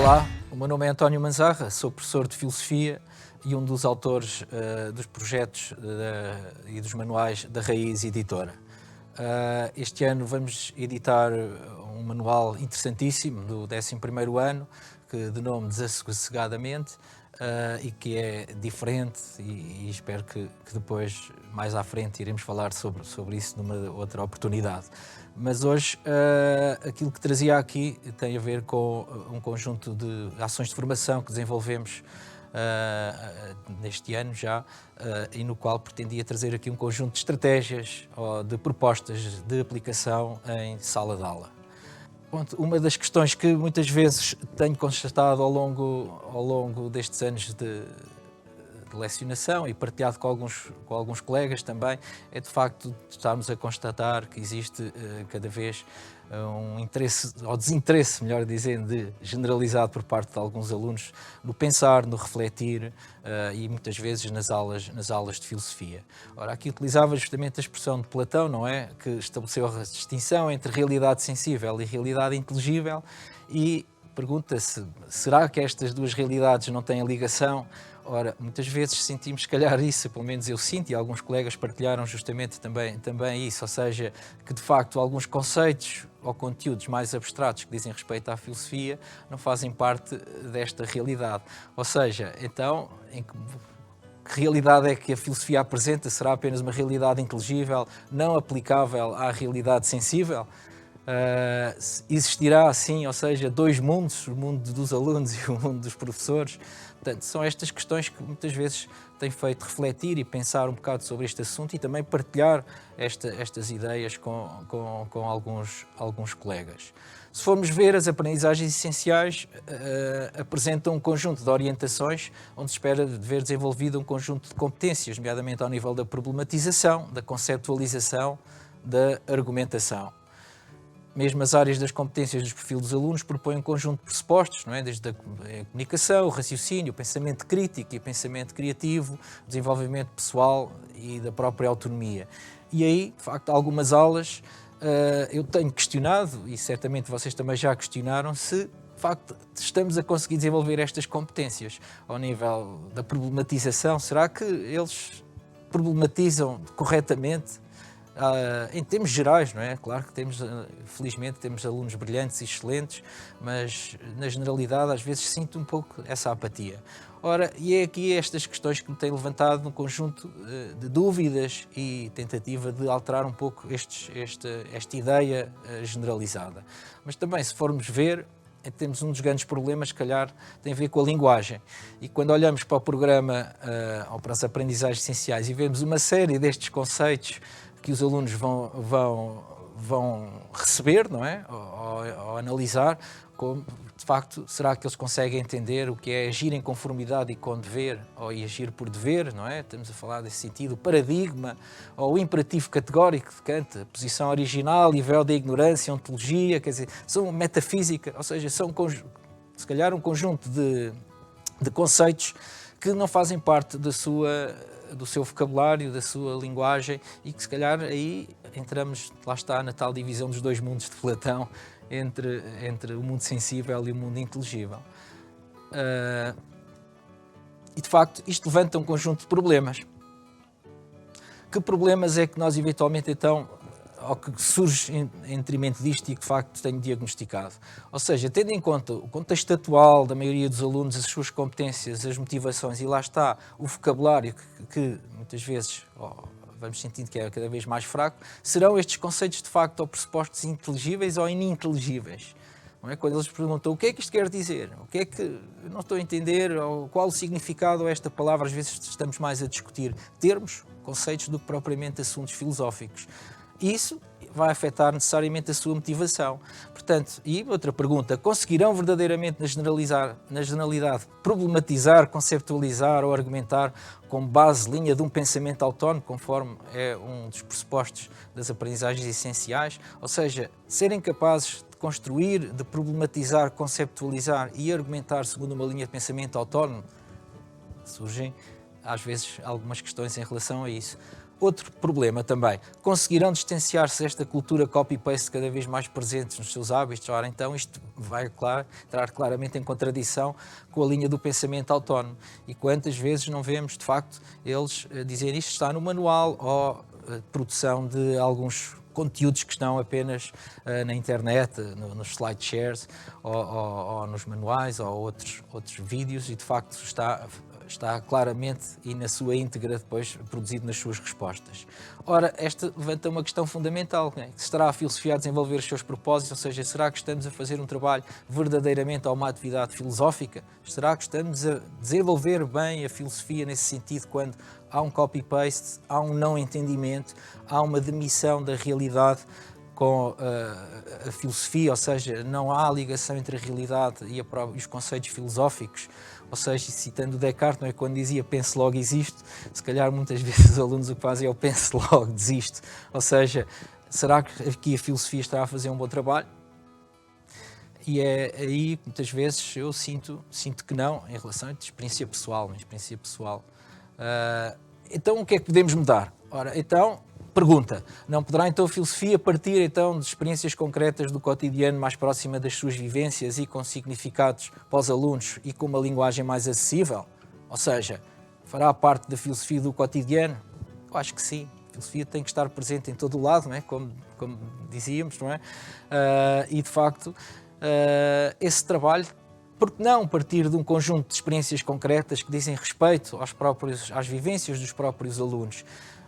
Olá, o meu nome é António Manzarra, sou professor de Filosofia e um dos autores dos projetos e dos manuais da Raiz Editora. Este ano vamos editar um manual interessantíssimo do 11º ano, que de nome Desassossegadamente, e que é diferente e espero que depois, mais à frente, iremos falar sobre isso numa outra oportunidade. Mas hoje aquilo que trazia aqui tem a ver com um conjunto de ações de formação que desenvolvemos neste ano já, e no qual pretendia trazer aqui um conjunto de estratégias ou de propostas de aplicação em sala de aula. Uma das questões que muitas vezes tenho constatado ao longo destes anos de lecionação e partilhado com alguns colegas também, é de facto estarmos a constatar que existe cada vez um interesse, ou desinteresse, melhor dizendo, generalizado por parte de alguns alunos no pensar, no refletir e muitas vezes nas aulas de filosofia. Ora, aqui utilizava justamente a expressão de Platão, não é? Que estabeleceu a distinção entre realidade sensível e realidade inteligível e pergunta-se, será que estas duas realidades não têm ligação? Ora, muitas vezes sentimos, se calhar, isso, pelo menos eu sinto, e alguns colegas partilharam justamente também isso, ou seja, que de facto alguns conceitos ou conteúdos mais abstratos que dizem respeito à filosofia não fazem parte desta realidade. Ou seja, então, que realidade é que a filosofia apresenta? Será apenas uma realidade inteligível, não aplicável à realidade sensível? Existirá assim, ou seja, dois mundos, o mundo dos alunos e o mundo dos professores? Portanto, são estas questões que muitas vezes têm feito refletir e pensar um bocado sobre este assunto e também partilhar estas ideias com alguns colegas. Se formos ver, as aprendizagens essenciais apresentam um conjunto de orientações onde se espera ver desenvolvido um conjunto de competências, nomeadamente ao nível da problematização, da conceptualização, da argumentação. Mesmo as áreas das competências dos perfis dos alunos propõem um conjunto de pressupostos, não é? Desde a comunicação, o raciocínio, o pensamento crítico e o pensamento criativo, o desenvolvimento pessoal e da própria autonomia. E aí, de facto, algumas aulas eu tenho questionado, e certamente vocês também já questionaram, se de facto estamos a conseguir desenvolver estas competências ao nível da problematização. Será que eles problematizam corretamente? Em termos gerais, não é? Claro que felizmente temos alunos brilhantes e excelentes, mas na generalidade às vezes sinto um pouco essa apatia. Ora, e é aqui estas questões que me têm levantado um conjunto de dúvidas e tentativa de alterar um pouco esta ideia generalizada. Mas também, se formos ver, temos um dos grandes problemas, se calhar, tem a ver com a linguagem. E quando olhamos para o programa ou para as aprendizagens essenciais e vemos uma série destes conceitos que os alunos vão receber, não é? Ou analisar, como, de facto, será que eles conseguem entender o que é agir em conformidade e com dever, ou agir por dever, não é? Estamos a falar desse sentido, o paradigma, ou o imperativo categórico de Kant, a posição original e véu da ignorância, ontologia, quer dizer, são metafísica, ou seja, são, se calhar, um conjunto de conceitos que não fazem parte do seu vocabulário, da sua linguagem e que se calhar aí entramos, lá está, na tal divisão dos dois mundos de Platão, entre o mundo sensível e o mundo inteligível. E de facto isto levanta um conjunto de problemas. Que problemas é que nós eventualmente então, ou que surge em detrimento disto e que de facto tenho diagnosticado? Ou seja, tendo em conta o contexto atual da maioria dos alunos, as suas competências, as motivações e lá está o vocabulário que muitas vezes vamos sentindo que é cada vez mais fraco, serão estes conceitos de facto ou pressupostos inteligíveis ou ininteligíveis? Não é? Quando eles perguntam o que é que isto quer dizer, o que é que eu não estou a entender, ou qual o significado a esta palavra, às vezes estamos mais a discutir termos, conceitos, do que propriamente assuntos filosóficos. Isso vai afetar necessariamente a sua motivação. Portanto, e outra pergunta, conseguirão verdadeiramente na generalidade problematizar, conceptualizar ou argumentar com base linha de um pensamento autónomo, conforme é um dos pressupostos das aprendizagens essenciais? Ou seja, serem capazes de construir, de problematizar, conceptualizar e argumentar segundo uma linha de pensamento autónomo? Surgem às vezes algumas questões em relação a isso. Outro problema também, conseguirão distanciar-se desta cultura copy-paste cada vez mais presente nos seus hábitos? Ora, então isto vai entrar claramente em contradição com a linha do pensamento autónomo. E quantas vezes não vemos, de facto, eles dizerem isto está no manual ou produção de alguns conteúdos que estão apenas na internet, nos slideshares ou nos manuais ou outros vídeos e de facto está claramente e na sua íntegra depois produzido nas suas respostas. Ora, esta levanta uma questão fundamental, né? Será a filosofia a desenvolver os seus propósitos, ou seja, será que estamos a fazer um trabalho verdadeiramente ou uma atividade filosófica? Será que estamos a desenvolver bem a filosofia nesse sentido quando há um copy-paste, há um não entendimento, há uma demissão da realidade com a filosofia, ou seja, não há ligação entre a realidade e os conceitos filosóficos, ou seja, citando Descartes, não é? Quando dizia penso logo existo, se calhar muitas vezes os alunos o que fazem é eu penso logo desisto, ou seja, será que aqui a filosofia está a fazer um bom trabalho? E é aí que muitas vezes eu sinto que não, em relação à experiência pessoal, então o que é que podemos mudar? Ora, então, pergunta, não poderá então a filosofia partir então de experiências concretas do cotidiano mais próxima das suas vivências e com significados para os alunos e com uma linguagem mais acessível? Ou seja, fará parte da filosofia do cotidiano? Eu acho que sim. A filosofia tem que estar presente em todo o lado, não é? Como dizíamos, não é? E de facto, esse trabalho, porque não partir de um conjunto de experiências concretas que dizem respeito às vivências dos próprios alunos?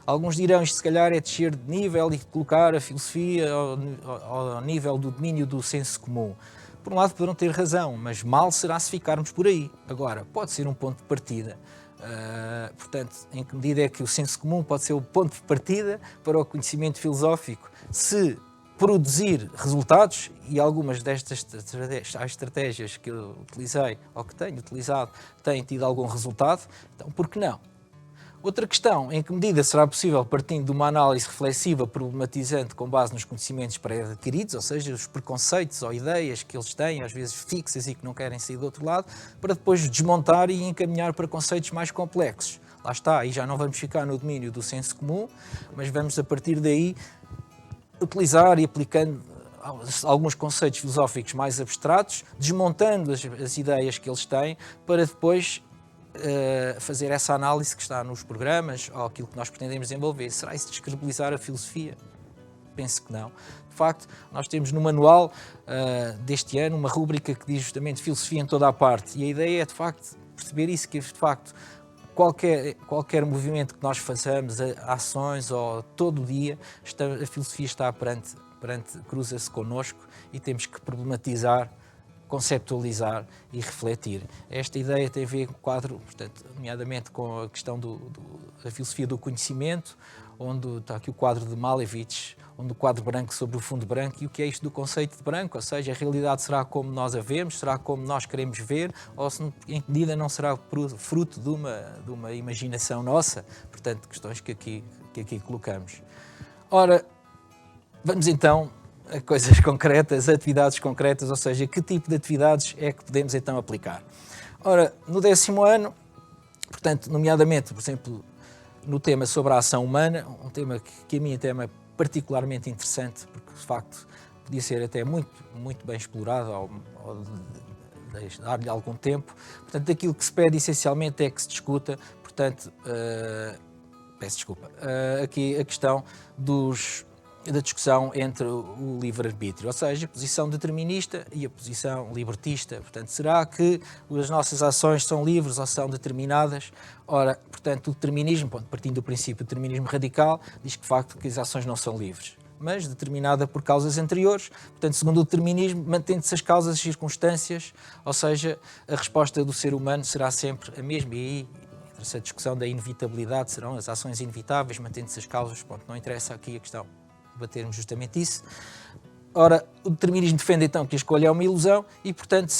Alguns dirão isto se calhar é descer de nível e colocar a filosofia ao nível do domínio do senso comum. Por um lado poderão ter razão, mas mal será se ficarmos por aí. Agora, pode ser um ponto de partida. Portanto, em que medida é que o senso comum pode ser o ponto de partida para o conhecimento filosófico? Se produzir resultados, e algumas destas estratégias que eu utilizei, ou que tenho utilizado, têm tido algum resultado, então por que não? Outra questão, em que medida será possível, partindo de uma análise reflexiva problematizante com base nos conhecimentos pré-adquiridos, ou seja, os preconceitos ou ideias que eles têm, às vezes fixas e que não querem sair do outro lado, para depois desmontar e encaminhar para conceitos mais complexos. Lá está, aí já não vamos ficar no domínio do senso comum, mas vamos a partir daí utilizar e aplicando alguns conceitos filosóficos mais abstratos, desmontando as ideias que eles têm, para depois fazer essa análise que está nos programas ou aquilo que nós pretendemos desenvolver. Será isso descredibilizar a filosofia? Penso que não. De facto, nós temos no manual deste ano uma rúbrica que diz justamente filosofia em toda a parte, e a ideia é de facto perceber isso, que de facto qualquer movimento que nós façamos, ações ou todo o dia, a filosofia está cruza-se connosco e temos que problematizar, conceptualizar e refletir. Esta ideia tem a ver com o quadro, portanto, nomeadamente com a questão da filosofia do conhecimento, onde está aqui o quadro de Malevich, onde o quadro branco sobre o fundo branco, e o que é isto do conceito de branco, ou seja, a realidade será como nós a vemos, será como nós queremos ver, ou em que medida não será fruto de uma imaginação nossa? Portanto, questões que aqui colocamos. Ora, vamos então a coisas concretas, atividades concretas, ou seja, que tipo de atividades é que podemos então aplicar? Ora, no 10º ano, portanto, nomeadamente, por exemplo, no tema sobre a ação humana, um tema que a mim é particularmente interessante, porque de facto podia ser até muito bem explorado ou dar-lhe algum tempo. Portanto, aquilo que se pede essencialmente é que se discuta, portanto, peço desculpa, aqui a questão da discussão entre o livre-arbítrio, ou seja, a posição determinista e a posição libertista. Portanto, será que as nossas ações são livres ou são determinadas? Ora, portanto, o determinismo, partindo do princípio do determinismo radical, diz que de facto que as ações não são livres, mas determinada por causas anteriores. Portanto, segundo o determinismo, mantendo-se as causas e circunstâncias, ou seja, a resposta do ser humano será sempre a mesma. E aí, essa discussão da inevitabilidade, serão as ações inevitáveis, mantendo-se as causas, ponto, não interessa aqui a questão. Debatermos justamente isso. Ora, o determinismo defende então que a escolha é uma ilusão e, portanto,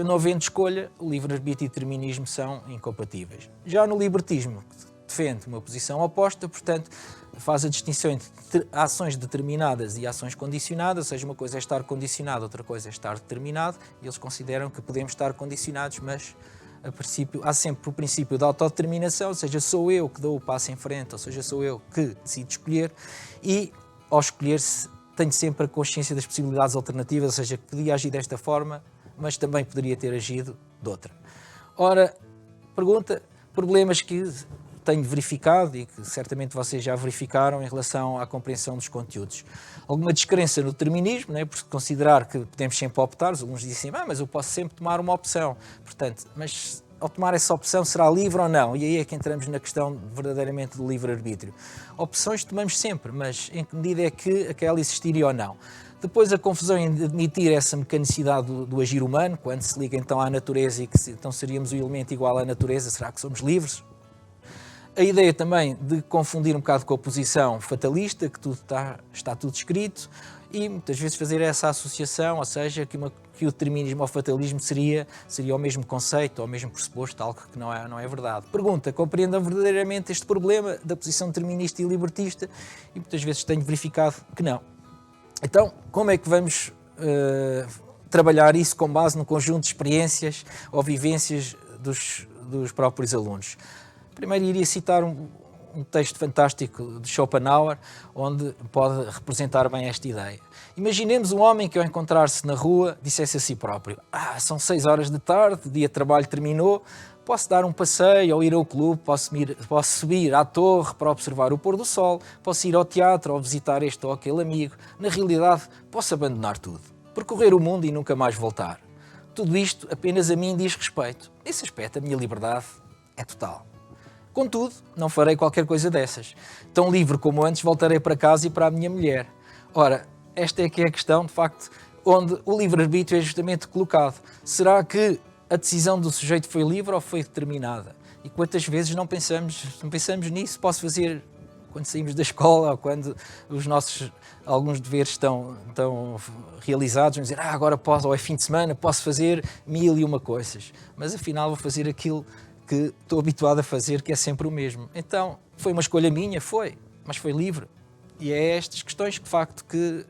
não havendo escolha, o livre-arbítrio e o determinismo são incompatíveis. Já no libertismo, que defende uma posição oposta, portanto, faz a distinção entre ações determinadas e ações condicionadas, ou seja, uma coisa é estar condicionado, outra coisa é estar determinado, e eles consideram que podemos estar condicionados, mas há sempre o princípio da autodeterminação, ou seja, sou eu que dou o passo em frente, ou seja, sou eu que decido escolher, e ao escolher tenho sempre a consciência das possibilidades alternativas, ou seja, que podia agir desta forma, mas também poderia ter agido de outra. Ora, pergunta, problemas que tenho verificado e que certamente vocês já verificaram em relação à compreensão dos conteúdos. Alguma descrença no determinismo, né, por considerar que podemos sempre optar. Os alunos dizem, mas eu posso sempre tomar uma opção. Portanto, mas ao tomar essa opção será livre ou não? E aí é que entramos na questão verdadeiramente do livre-arbítrio. Opções tomamos sempre, mas em que medida é que aquela existiria ou não? Depois a confusão em admitir essa mecanicidade do agir humano, quando se liga então à natureza e que então seríamos o elemento igual à natureza, será que somos livres? A ideia também de confundir um bocado com a posição fatalista, que tudo está tudo escrito, e muitas vezes fazer essa associação, ou seja, que o determinismo ou o fatalismo seria o mesmo conceito, ou o mesmo pressuposto, algo que não é verdade. Pergunta, compreendam verdadeiramente este problema da posição determinista e libertista? E muitas vezes tenho verificado que não. Então, como é que vamos trabalhar isso com base num conjunto de experiências ou vivências dos próprios alunos? Primeiro iria citar um texto fantástico de Schopenhauer, onde pode representar bem esta ideia. Imaginemos um homem que ao encontrar-se na rua dissesse a si próprio, são 6 horas da tarde, o dia de trabalho terminou, posso dar um passeio ou ir ao clube, posso subir à torre para observar o pôr do sol, posso ir ao teatro ou visitar este ou aquele amigo. Na realidade, posso abandonar tudo, percorrer o mundo e nunca mais voltar. Tudo isto apenas a mim diz respeito. Nesse aspecto, a minha liberdade é total. Contudo, não farei qualquer coisa dessas. Tão livre como antes, voltarei para casa e para a minha mulher. Ora, esta é que é a questão, de facto, onde o livre-arbítrio é justamente colocado. Será que a decisão do sujeito foi livre ou foi determinada? E quantas vezes não pensamos nisso? Posso fazer quando saímos da escola ou quando alguns deveres estão realizados, vamos dizer, agora posso, ou é fim de semana, posso fazer 1001 coisas. Mas afinal vou fazer aquilo que estou habituado a fazer, que é sempre o mesmo. Então, foi uma escolha minha? Foi, mas foi livre. E é estas questões, de facto, que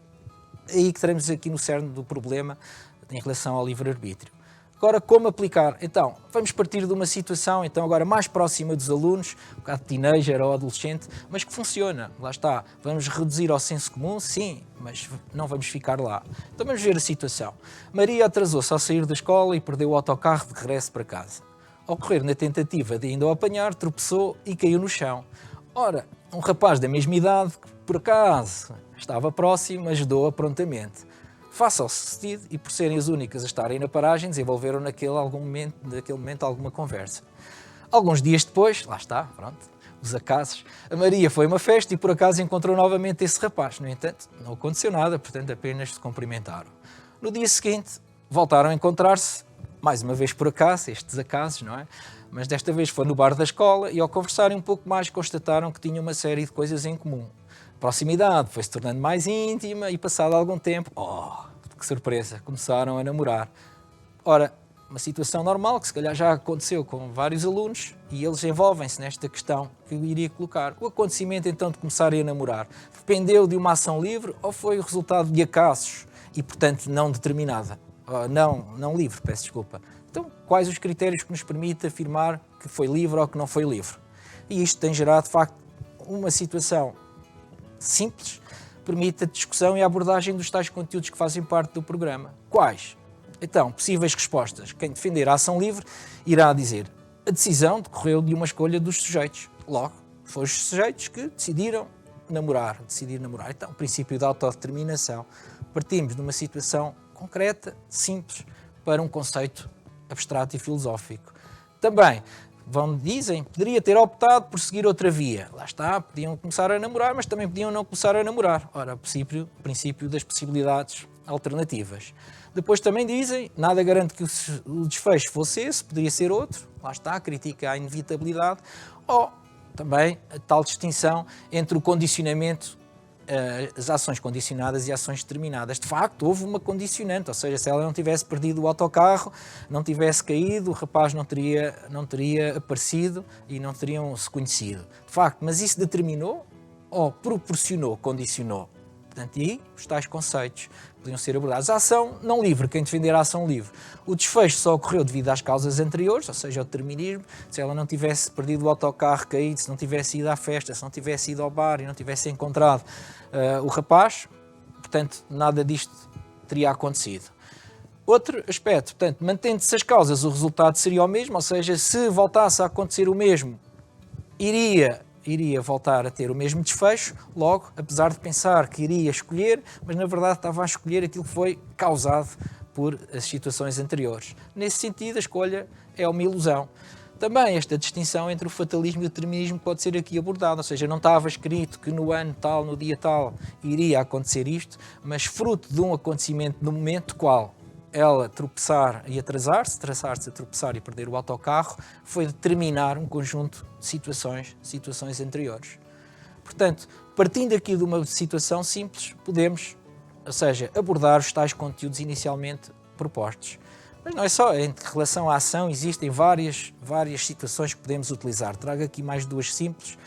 aí que teremos aqui no cerne do problema em relação ao livre-arbítrio. Agora, como aplicar? Então, vamos partir de uma situação, então, agora mais próxima dos alunos, um bocado de teenager ou adolescente, mas que funciona. Lá está. Vamos reduzir ao senso comum? Sim, mas não vamos ficar lá. Então, vamos ver a situação. Maria atrasou-se ao sair da escola e perdeu o autocarro de regresso para casa. Ao correr na tentativa de ainda o apanhar, tropeçou e caiu no chão. Ora, um rapaz da mesma idade, que por acaso estava próximo, ajudou-a prontamente. Face ao sucedido, e por serem as únicas a estarem na paragem, desenvolveram naquele momento alguma conversa. Alguns dias depois, lá está, pronto, os acasos, a Maria foi a uma festa e por acaso encontrou novamente esse rapaz. No entanto, não aconteceu nada, portanto apenas se cumprimentaram. No dia seguinte, voltaram a encontrar-se, mais uma vez por acaso, estes acasos, não é? Mas desta vez foi no bar da escola e ao conversarem um pouco mais constataram que tinham uma série de coisas em comum. Proximidade foi se tornando mais íntima e passado algum tempo, que surpresa, começaram a namorar. Ora, uma situação normal que se calhar já aconteceu com vários alunos e eles envolvem-se nesta questão que eu iria colocar. O acontecimento então de começarem a namorar dependeu de uma ação livre ou foi o resultado de acasos e portanto não determinada? Não livre, peço desculpa. Então, quais os critérios que nos permitem afirmar que foi livre ou que não foi livre? E isto tem gerado, de facto, uma situação simples, permite a discussão e a abordagem dos tais conteúdos que fazem parte do programa. Quais? Então, possíveis respostas. Quem defender a ação livre irá dizer a decisão decorreu de uma escolha dos sujeitos. Logo, foram os sujeitos que decidir namorar. Então, o princípio da autodeterminação. Partimos de uma situação concreta, simples, para um conceito abstrato e filosófico. Também, dizem, poderia ter optado por seguir outra via. Lá está, podiam começar a namorar, mas também podiam não começar a namorar. Ora, o princípio das possibilidades alternativas. Depois também dizem, nada garante que o desfecho fosse esse, poderia ser outro. Lá está, critica a inevitabilidade. Ou também a tal distinção entre o condicionamento, as ações condicionadas e ações determinadas. De facto, houve uma condicionante, ou seja, se ela não tivesse perdido o autocarro, não tivesse caído, o rapaz não teria aparecido e não teriam se conhecido. De facto, mas isso determinou ou proporcionou, condicionou? Portanto, e aí os tais conceitos podiam ser abordados. A ação não livre, quem defender a ação livre. O desfecho só ocorreu devido às causas anteriores, ou seja, ao determinismo. Se ela não tivesse perdido o autocarro caído, se não tivesse ido à festa, se não tivesse ido ao bar e não tivesse encontrado o rapaz, portanto, nada disto teria acontecido. Outro aspecto, portanto, mantendo-se as causas, o resultado seria o mesmo, ou seja, se voltasse a acontecer o mesmo, iria voltar a ter o mesmo desfecho, logo, apesar de pensar que iria escolher, mas na verdade estava a escolher aquilo que foi causado por as situações anteriores. Nesse sentido, a escolha é uma ilusão. Também esta distinção entre o fatalismo e o determinismo pode ser aqui abordada, ou seja, não estava escrito que no ano tal, no dia tal, iria acontecer isto, mas fruto de um acontecimento no momento qual ela tropeçar e atrasar-se, traçar-se a tropeçar e perder o autocarro, foi determinar um conjunto de situações anteriores. Portanto, partindo aqui de uma situação simples, podemos, ou seja, abordar os tais conteúdos inicialmente propostos. Mas não é só, em relação à ação existem várias situações que podemos utilizar. Trago aqui mais duas simples.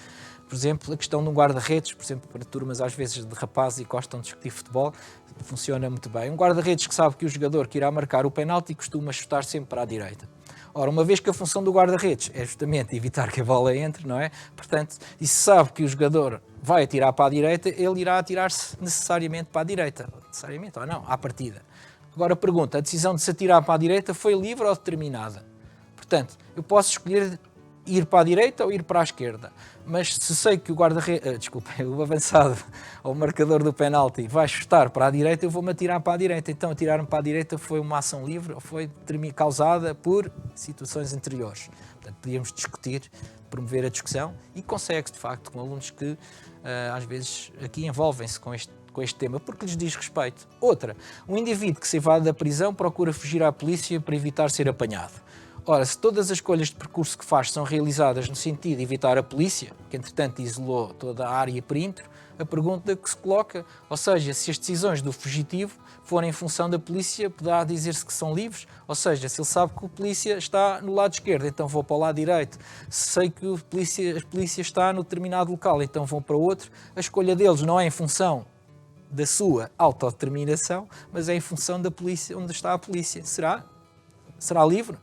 Por exemplo, a questão de um guarda-redes, por exemplo, para turmas às vezes de rapazes e gostam de discutir futebol, funciona muito bem. Um guarda-redes que sabe que o jogador que irá marcar o penalti costuma chutar sempre para a direita. Ora, uma vez que a função do guarda-redes é justamente evitar que a bola entre, não é? Portanto, e se sabe que o jogador vai atirar para a direita, ele irá atirar-se necessariamente para a direita. Necessariamente ou não, à partida. Agora pergunta, a decisão de se atirar para a direita foi livre ou determinada? Portanto, eu posso escolher ir para a direita ou ir para a esquerda, mas se sei que o o avançado ou o marcador do penalti vai chutar para a direita, eu vou-me atirar para a direita. Então atirar-me para a direita foi uma ação livre ou foi causada por situações anteriores. Portanto, podíamos discutir, promover a discussão e consegue-se de facto com alunos que às vezes aqui envolvem-se com este tema, porque lhes diz respeito. Outra, um indivíduo que se evade da prisão procura fugir à polícia para evitar ser apanhado. Ora, se todas as escolhas de percurso que faz são realizadas no sentido de evitar a polícia, que entretanto isolou toda a área e perímetro, a pergunta que se coloca, ou seja, se as decisões do fugitivo forem em função da polícia, poderá dizer-se que são livres, ou seja, se ele sabe que a polícia está no lado esquerdo, então vou para o lado direito, se sei que a polícia está no determinado local, então vão para outro, a escolha deles não é em função da sua autodeterminação, mas é em função da polícia, onde está a polícia. Será livre?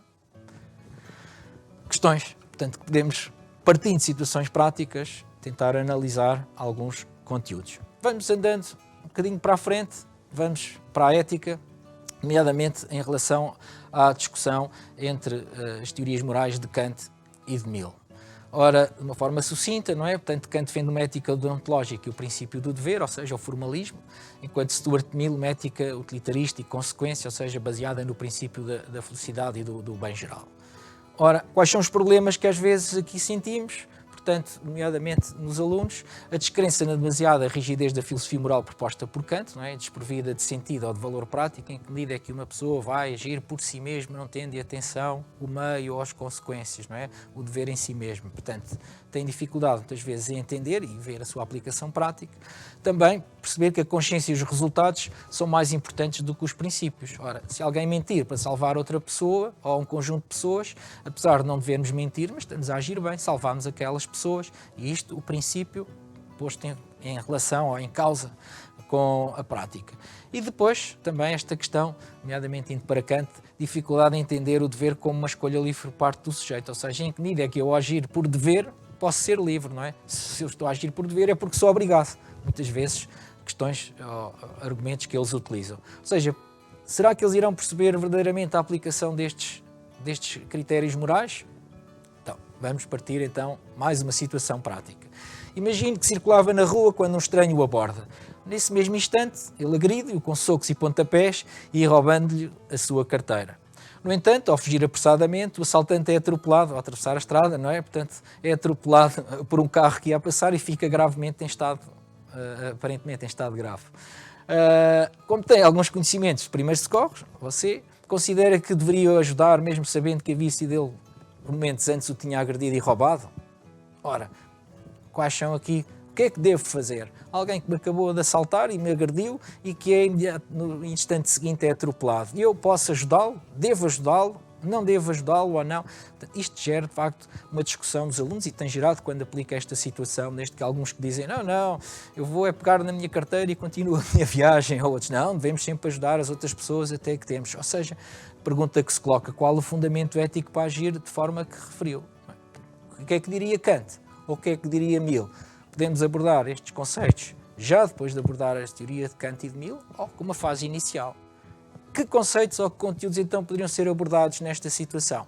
Questões, portanto, podemos, partindo de situações práticas, tentar analisar alguns conteúdos. Vamos andando um bocadinho para a frente, vamos para a ética, nomeadamente em relação à discussão entre as teorias morais de Kant e de Mill. Ora, de uma forma sucinta, não é? Portanto, Kant defende uma ética deontológica e o princípio do dever, ou seja, o formalismo, enquanto Stuart Mill uma ética utilitarista e consequência, ou seja, baseada no princípio da felicidade e do bem geral. Ora, quais são os problemas que às vezes aqui sentimos? Portanto, nomeadamente nos alunos, a descrença na demasiada rigidez da filosofia moral proposta por Kant, não é? Desprovida de sentido ou de valor prático, em que medida é que uma pessoa vai agir por si mesma, não tendo atenção o meio ou as consequências, não é? O dever em si mesmo. Portanto, tem dificuldade muitas vezes em entender e ver a sua aplicação prática. Também perceber que a consciência e os resultados são mais importantes do que os princípios. Ora, se alguém mentir para salvar outra pessoa ou um conjunto de pessoas, apesar de não devermos mentir, mas estamos a agir bem, salvamos aquelas pessoas, e isto, o princípio, posto em relação ou em causa com a prática. E depois, também esta questão, nomeadamente indo para Kant, dificuldade em entender o dever como uma escolha livre por parte do sujeito, ou seja, em que medida é que eu agir por dever, posso ser livre, não é? Se eu estou a agir por dever é porque sou obrigado. Muitas vezes, questões, argumentos que eles utilizam. Ou seja, será que eles irão perceber verdadeiramente a aplicação destes critérios morais? Então, vamos partir então mais uma situação prática. Imagine que circulava na rua quando um estranho o aborda. Nesse mesmo instante, ele agride-o com socos e pontapés e roubando-lhe a sua carteira. No entanto, ao fugir apressadamente, o assaltante é atropelado, ao atravessar a estrada, não é? Portanto, é atropelado por um carro que ia a passar e fica gravemente em estado, aparentemente em estado grave. Como tem alguns conhecimentos de primeiros socorros, você considera que deveria ajudar, mesmo sabendo que havia sido ele, momentos antes, o tinha agredido e roubado? Ora, quais são aqui? O que é que devo fazer? Alguém que me acabou de assaltar e me agrediu e que no instante seguinte é atropelado. E eu posso ajudá-lo? Devo ajudá-lo? não devo ajudá-lo ou não. Isto gera, de facto, uma discussão dos alunos e tem gerado, quando aplica esta situação, desde que alguns que dizem não, eu vou pegar na minha carteira e continuo a minha viagem, ou outros, não, devemos sempre ajudar as outras pessoas até que temos. Ou seja, pergunta que se coloca, qual o fundamento ético para agir de forma que referiu? O que é que diria Kant? Ou o que é que diria Mill? Podemos abordar estes conceitos já depois de abordar a teoria de Kant e de Mill, ou com uma fase inicial. Que conceitos ou que conteúdos então poderiam ser abordados nesta situação?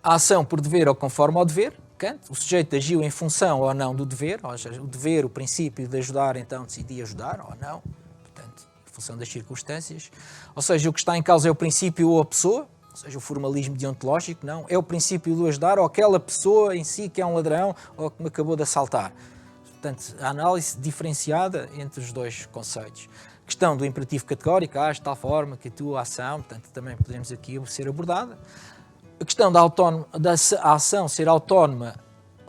A ação por dever ou conforme ao dever, Kant, o sujeito agiu em função ou não do dever, ou seja, o dever, o princípio de ajudar, então decidia ajudar ou não, portanto, em função das circunstâncias. Ou seja, o que está em causa é o princípio ou a pessoa, ou seja, o formalismo deontológico, não, é o princípio do ajudar ou aquela pessoa em si que é um ladrão ou que me acabou de assaltar. Portanto, a análise diferenciada entre os dois conceitos. A questão do imperativo categórico, age de tal forma que a tua ação, portanto, também podemos aqui ser abordada. A questão da ação ser autónoma,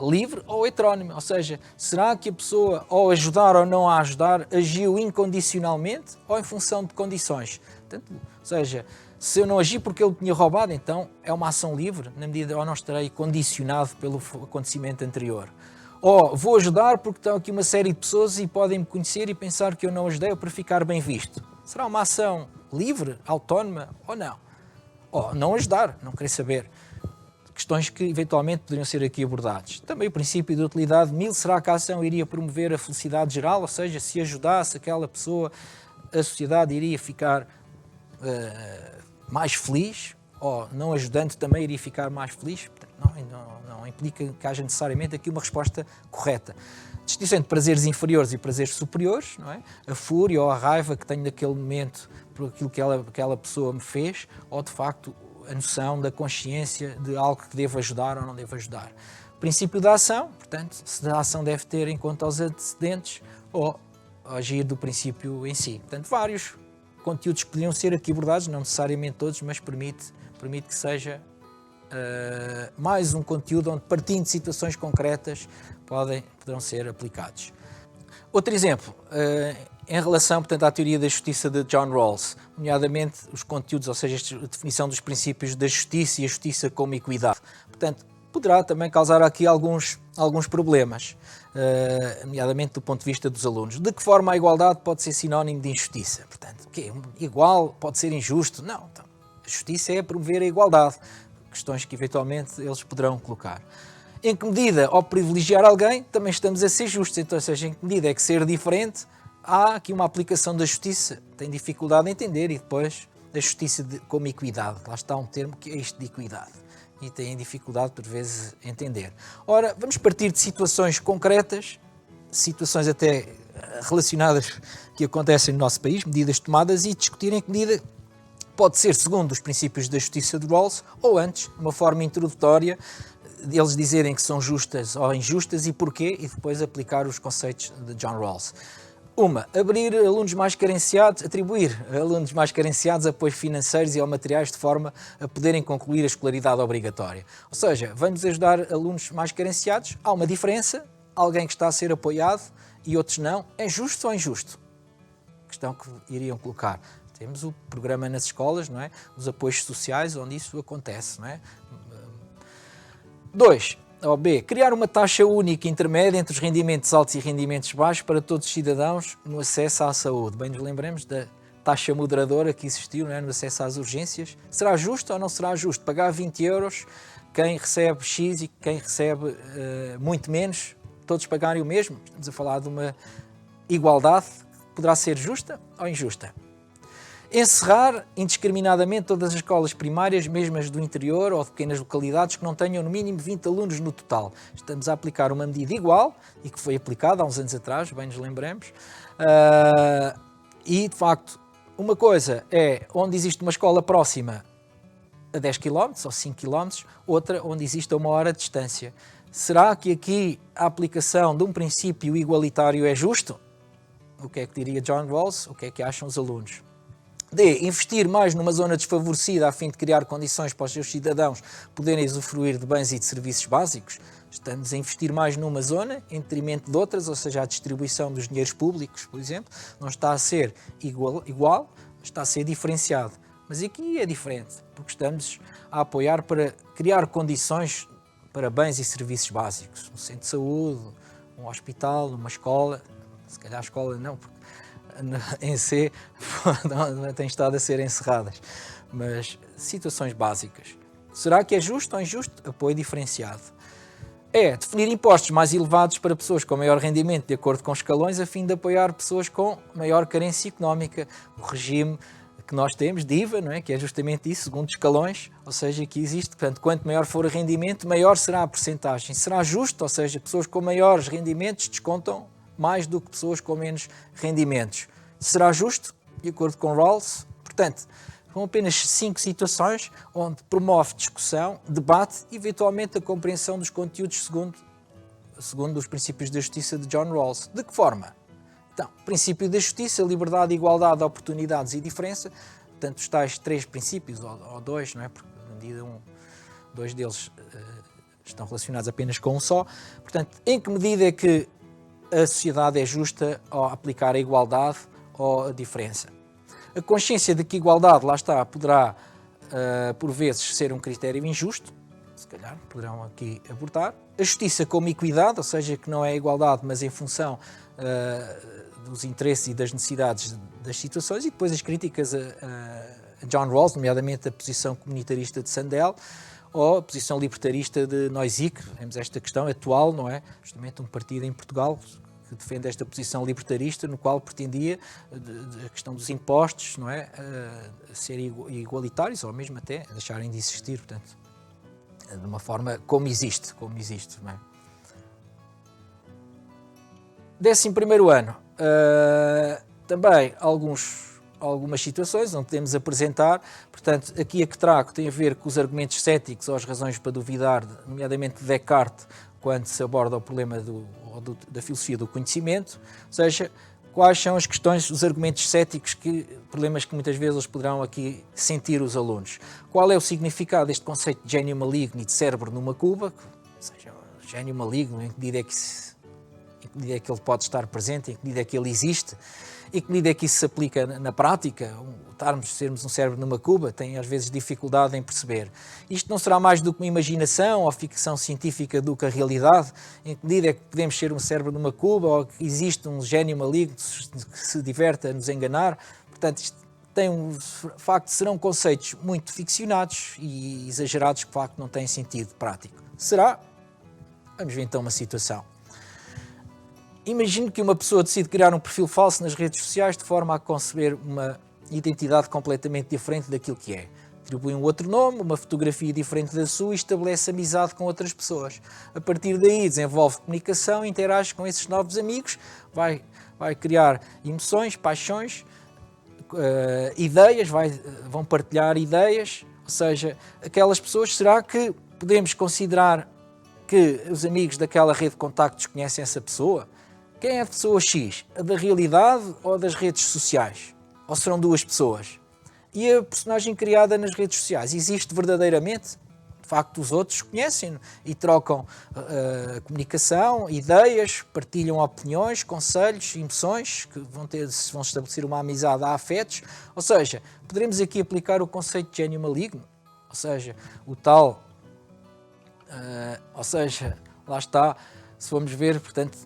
livre ou heterónima, ou seja, será que a pessoa, ao ajudar ou não a ajudar, agiu incondicionalmente ou em função de condições? Portanto, ou seja, se eu não agi porque ele tinha roubado, então é uma ação livre, na medida ou não estarei condicionado pelo acontecimento anterior. Ou vou ajudar porque estão aqui uma série de pessoas e podem me conhecer e pensar que eu não ajudei para ficar bem visto. Será uma ação livre, autónoma ou não? Ou não ajudar, não querer saber. Questões que eventualmente poderiam ser aqui abordadas. Também o princípio de utilidade de Mill, será que a ação iria promover a felicidade geral? Ou seja, se ajudasse aquela pessoa, a sociedade iria ficar mais feliz? Ou não ajudando também iria ficar mais feliz? Não implica que haja necessariamente aqui uma resposta correta. Distinção entre prazeres inferiores e prazeres superiores, não é? A fúria ou a raiva que tenho naquele momento por aquilo que aquela pessoa me fez, ou de facto a noção da consciência de algo que devo ajudar ou não devo ajudar. Princípio da ação, portanto, se a ação deve ter em conta os antecedentes ou agir do princípio em si. Portanto, vários conteúdos que poderiam ser aqui abordados, não necessariamente todos, mas permite que seja mais um conteúdo onde, partindo de situações concretas, poderão ser aplicados. Outro exemplo, em relação, portanto, à teoria da justiça de John Rawls, nomeadamente os conteúdos, ou seja, a definição dos princípios da justiça e a justiça como equidade. Portanto, poderá também causar aqui alguns problemas, nomeadamente do ponto de vista dos alunos. De que forma a igualdade pode ser sinónimo de injustiça? Portanto, o quê? Igual pode ser injusto? Não. Então, a justiça é promover a igualdade. Questões que eventualmente eles poderão colocar. Em que medida, ao privilegiar alguém, também estamos a ser justos. Então, ou seja, em que medida é que ser diferente, há aqui uma aplicação da justiça, tem dificuldade em entender, e depois a justiça como equidade. Lá está um termo que é isto de equidade. E têm dificuldade, por vezes, em entender. Ora, vamos partir de situações concretas, situações até relacionadas que acontecem no nosso país, medidas tomadas, e discutir em que medida pode ser segundo os princípios da justiça de Rawls, ou antes, uma forma introdutória, deles dizerem que são justas ou injustas e porquê, e depois aplicar os conceitos de John Rawls. Atribuir a alunos mais carenciados apoios financeiros e ou materiais de forma a poderem concluir a escolaridade obrigatória. Ou seja, vamos ajudar alunos mais carenciados, há uma diferença, alguém que está a ser apoiado e outros não, é justo ou injusto? Questão que iriam colocar. Temos o programa nas escolas, não é? Os apoios sociais, onde isso acontece, não é? 2. Ou B. Criar uma taxa única intermédia entre os rendimentos altos e rendimentos baixos para todos os cidadãos no acesso à saúde. Bem, nos lembramos da taxa moderadora que existiu, não é? No acesso às urgências. Será justo ou não será justo pagar 20 euros quem recebe X e quem recebe muito menos, todos pagarem o mesmo? Estamos a falar de uma igualdade que poderá ser justa ou injusta. Encerrar indiscriminadamente todas as escolas primárias, mesmo as do interior ou de pequenas localidades, que não tenham no mínimo 20 alunos no total. Estamos a aplicar uma medida igual e que foi aplicada há uns anos atrás, bem nos lembremos. E, de facto, uma coisa é onde existe uma escola próxima a 10 km ou 5 km, outra onde existe a 1 hora de distância. Será que aqui a aplicação de um princípio igualitário é justo? O que é que diria John Rawls? O que é que acham os alunos? D. Investir mais numa zona desfavorecida a fim de criar condições para os seus cidadãos poderem usufruir de bens e de serviços básicos. Estamos a investir mais numa zona em detrimento de outras, ou seja, a distribuição dos dinheiros públicos, por exemplo, não está a ser igual, está a ser diferenciado. Mas aqui é diferente, porque estamos a apoiar para criar condições para bens e serviços básicos. Um centro de saúde, um hospital, uma escola, se calhar a escola não, porque em C não tem estado a ser encerradas, mas situações básicas. Será que é justo ou injusto? Apoio diferenciado. É definir impostos mais elevados para pessoas com maior rendimento, de acordo com escalões, a fim de apoiar pessoas com maior carência económica. O regime que nós temos de IVA, não é? Que é justamente isso, segundo escalões, ou seja, que existe, portanto, quanto maior for o rendimento, maior será a percentagem. Será justo, ou seja, pessoas com maiores rendimentos descontam mais do que pessoas com menos rendimentos. Será justo, de acordo com Rawls? Portanto, são apenas 5 situações onde promove discussão, debate e, eventualmente, a compreensão dos conteúdos segundo os princípios da justiça de John Rawls. De que forma? Então, princípio da justiça, liberdade, igualdade, oportunidades e diferença, portanto, os tais 3 princípios, ou 2, não é? Porque, na medida 2 deles estão relacionados apenas com um só. Portanto, em que medida é que a sociedade é justa ao aplicar a igualdade ou a diferença? A consciência de que a igualdade, lá está, poderá, por vezes, ser um critério injusto, se calhar poderão aqui abordar. A justiça como equidade, ou seja, que não é a igualdade, mas em função dos interesses e das necessidades das situações, e depois as críticas a John Rawls, nomeadamente a posição comunitarista de Sandel, ou a posição libertarista de Nozick. Vemos esta questão atual, não é? Justamente um partido em Portugal que defende esta posição libertarista, no qual pretendia a questão dos impostos, não é? Ser igualitários, ou mesmo até deixarem de existir, portanto, de uma forma como existe, não é? 11º ano, também algumas situações onde podemos apresentar, portanto, aqui a que trago tem a ver com os argumentos céticos ou as razões para duvidar, nomeadamente de Descartes, quando se aborda o problema da filosofia do conhecimento, ou seja, quais são as questões, os argumentos céticos, problemas que muitas vezes eles poderão aqui sentir os alunos. Qual é o significado deste conceito de gênio maligno e de cérebro numa cuba? Ou seja, o gênio maligno, em que medida é que ele pode estar presente, em que medida é que ele existe, em que medida é que isso se aplica na prática, sermos um cérebro numa cuba, tem às vezes dificuldade em perceber. Isto não será mais do que uma imaginação ou ficção científica do que a realidade? Em que medida é que podemos ser um cérebro numa cuba ou que existe um gênio maligno que se diverte a nos enganar? Portanto, isto de facto, serão conceitos muito ficcionados e exagerados que de facto não têm sentido prático. Será? Vamos ver então uma situação. Imagine que uma pessoa decide criar um perfil falso nas redes sociais de forma a conceber uma identidade completamente diferente daquilo que é. Atribui um outro nome, uma fotografia diferente da sua e estabelece amizade com outras pessoas. A partir daí desenvolve comunicação, interage com esses novos amigos, vai criar emoções, paixões, ideias, vão partilhar ideias, ou seja, aquelas pessoas, será que podemos considerar que os amigos daquela rede de contactos conhecem essa pessoa? Quem é a pessoa X? A da realidade ou a das redes sociais? Ou serão 2 pessoas? E a personagem criada nas redes sociais existe verdadeiramente? De facto, os outros conhecem e trocam comunicação, ideias, partilham opiniões, conselhos, emoções, que vão estabelecer uma amizade a afetos. Ou seja, poderemos aqui aplicar o conceito de gênio maligno, ou seja, o tal... ou seja, lá está, se vamos ver, portanto,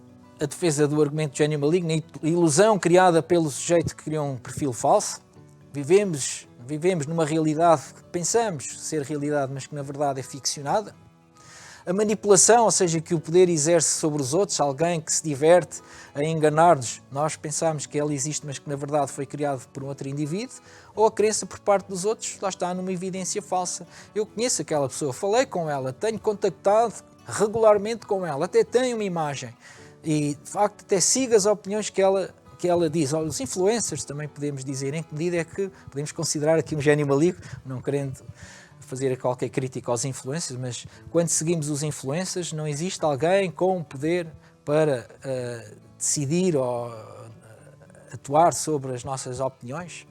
a defesa do argumento de gênio maligno, a ilusão criada pelo sujeito que criou um perfil falso. Vivemos numa realidade que pensamos ser realidade, mas que na verdade é ficcionada. A manipulação, ou seja, que o poder exerce sobre os outros, alguém que se diverte a enganar-nos, nós pensamos que ela existe, mas que na verdade foi criado por um outro indivíduo. Ou a crença por parte dos outros, lá está, numa evidência falsa. Eu conheço aquela pessoa, falei com ela, tenho contactado regularmente com ela, até tenho uma imagem. E, de facto, até siga as opiniões que ela diz. Os influencers também podemos dizer, em que medida é que podemos considerar aqui um gênio maligno, não querendo fazer qualquer crítica aos influencers, mas quando seguimos os influencers não existe alguém com poder para decidir ou atuar sobre as nossas opiniões.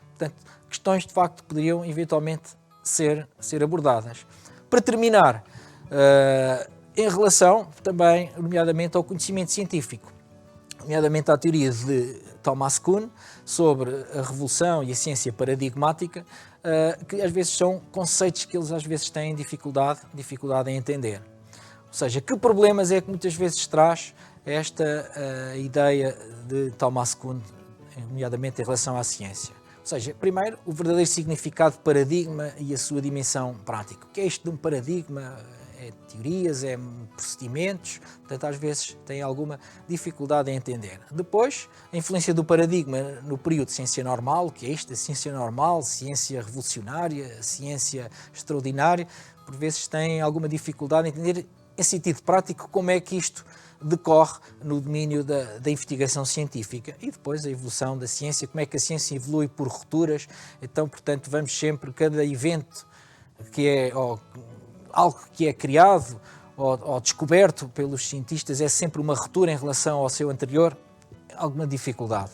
Portanto, questões de facto poderiam eventualmente ser abordadas. Para terminar, em relação também, nomeadamente, ao conhecimento científico, nomeadamente à teoria Thomas Kuhn sobre a revolução e a ciência paradigmática, que às vezes são conceitos que eles às vezes têm dificuldade em entender. Ou seja, que problemas é que muitas vezes traz esta ideia de Thomas Kuhn, nomeadamente em relação à ciência? Ou seja, primeiro, o verdadeiro significado de paradigma e a sua dimensão prática. O que é isto de um paradigma? É teorias, é procedimentos, portanto às vezes tem alguma dificuldade em entender. Depois, a influência do paradigma no período de ciência normal, o que é isto? A ciência normal, ciência revolucionária, ciência extraordinária, por vezes tem alguma dificuldade em entender, em sentido prático, como é que isto decorre no domínio da investigação científica. E depois a evolução da ciência, como é que a ciência evolui por rupturas. Então, portanto, vamos sempre, cada evento que é algo que é criado ou descoberto pelos cientistas é sempre uma ruptura em relação ao seu anterior, alguma dificuldade.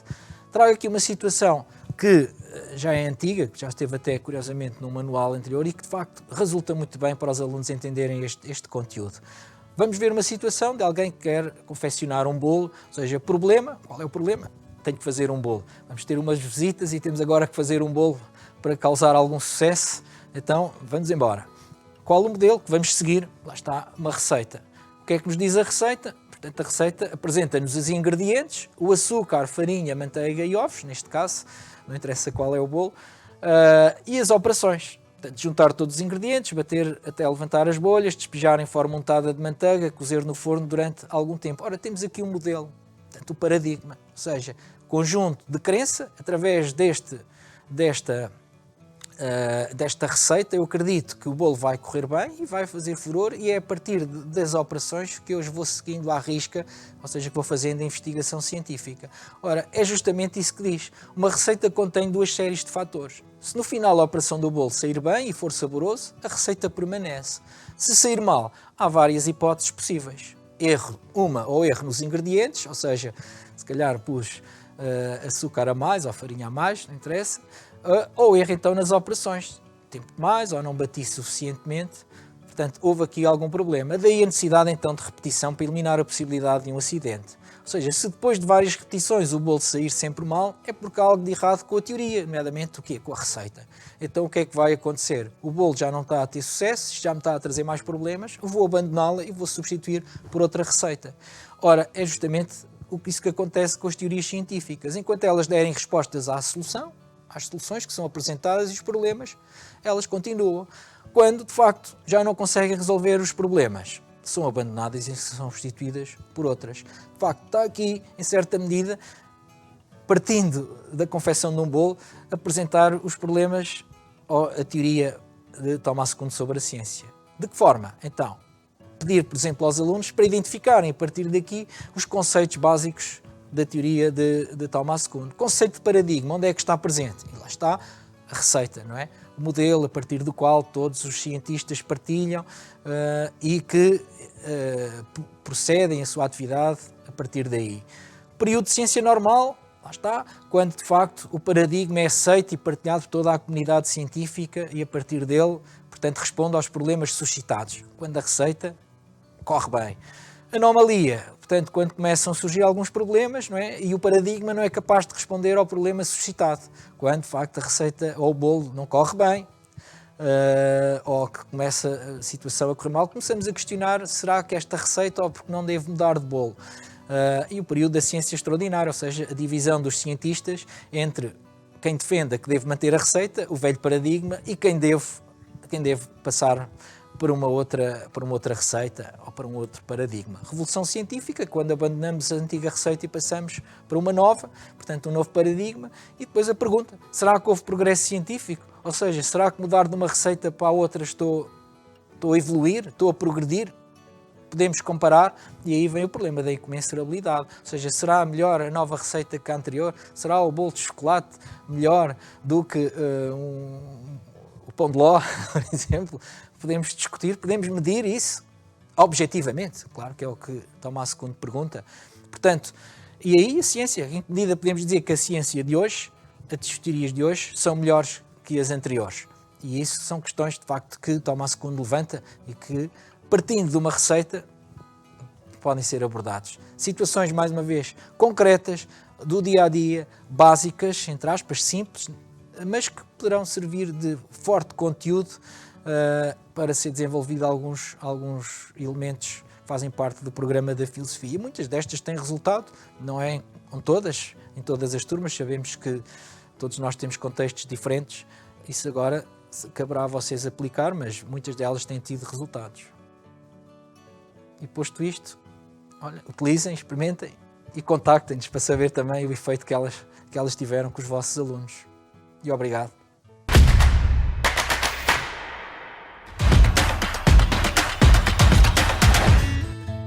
Trago aqui uma situação que já é antiga, que já esteve até curiosamente no manual anterior e que de facto resulta muito bem para os alunos entenderem este conteúdo. Vamos ver uma situação de alguém que quer confeccionar um bolo, ou seja, problema, qual é o problema? Tenho que fazer um bolo. Vamos ter umas visitas e temos agora que fazer um bolo para causar algum sucesso, então vamos embora. Qual o modelo que vamos seguir? Lá está uma receita. O que é que nos diz a receita? Portanto, a receita apresenta-nos os ingredientes, o açúcar, farinha, manteiga e ovos, neste caso, não interessa qual é o bolo, e as operações. Portanto, juntar todos os ingredientes, bater até levantar as bolhas, despejar em forma untada de manteiga, cozer no forno durante algum tempo. Ora, temos aqui um modelo, portanto, o paradigma, ou seja, conjunto de crença, através desta receita, eu acredito que o bolo vai correr bem e vai fazer furor, e é a partir das operações que eu vou seguindo à risca, ou seja, que vou fazendo a investigação científica. Ora, é justamente isso que diz. Uma receita contém duas séries de fatores. Se no final a operação do bolo sair bem e for saboroso, a receita permanece. Se sair mal, há várias hipóteses possíveis. Erro nos ingredientes, ou seja, se calhar pus açúcar a mais ou farinha a mais, não interessa, ou erro então nas operações, tempo demais ou não bati suficientemente, portanto houve aqui algum problema. Daí a necessidade então de repetição para eliminar a possibilidade de um acidente. Ou seja, se depois de várias repetições o bolo sair sempre mal, é porque há algo de errado com a teoria, nomeadamente o quê? Com a receita. Então o que é que vai acontecer? O bolo já não está a ter sucesso, já me está a trazer mais problemas, vou abandoná-la e vou substituir por outra receita. Ora, é justamente isso que acontece com as teorias científicas. Enquanto elas derem respostas às soluções que são apresentadas e os problemas, elas continuam. Quando, de facto, já não conseguem resolver os problemas, são abandonadas e são substituídas por outras. De facto, está aqui, em certa medida, partindo da confecção de um bolo, apresentar os problemas ou a teoria de Thomas Kuhn sobre a ciência. De que forma, então? Pedir, por exemplo, aos alunos para identificarem, a partir daqui, os conceitos básicos da teoria de Thomas Kuhn. Conceito de paradigma, onde é que está presente? E lá está a receita, não é? O modelo a partir do qual todos os cientistas partilham e que procedem a sua atividade a partir daí. Período de ciência normal, lá está, quando de facto o paradigma é aceito e partilhado por toda a comunidade científica e a partir dele, portanto, responde aos problemas suscitados. Quando a receita corre bem. Anomalia, portanto, quando começam a surgir alguns problemas, não é? E o paradigma não é capaz de responder ao problema suscitado. Quando, de facto, a receita ou o bolo não corre bem, ou que começa a situação a correr mal, começamos a questionar, será que esta receita ou porque não devo mudar de bolo? E o período da ciência extraordinária, ou seja, a divisão dos cientistas entre quem defenda que deve manter a receita, o velho paradigma, e quem deve passar para uma outra receita ou para um outro paradigma. Revolução científica, quando abandonamos a antiga receita e passamos para uma nova, portanto um novo paradigma, e depois a pergunta, será que houve progresso científico? Ou seja, será que mudar de uma receita para a outra estou a evoluir, estou a progredir? Podemos comparar e aí vem o problema da incomensurabilidade. Ou seja, será melhor a nova receita que a anterior? Será o bolo de chocolate melhor do que o pão de ló, por exemplo? Podemos discutir, podemos medir isso objetivamente, claro que é o que Thomas Kuhn pergunta. Portanto, e aí a ciência, em que medida podemos dizer que a ciência de hoje, as teorias de hoje, são melhores que as anteriores? E isso são questões, de facto, que Thomas Kuhn levanta e que, partindo de uma receita, podem ser abordados. Situações, mais uma vez, concretas, do dia-a-dia, básicas, entre aspas, simples, mas que poderão servir de forte conteúdo para ser desenvolvido alguns elementos que fazem parte do programa da filosofia. E muitas destas têm resultado, não é em todas as turmas, sabemos que todos nós temos contextos diferentes, isso agora caberá a vocês aplicar, mas muitas delas têm tido resultados. E posto isto, olha, utilizem, experimentem e contactem-nos para saber também o efeito que elas tiveram com os vossos alunos. E obrigado.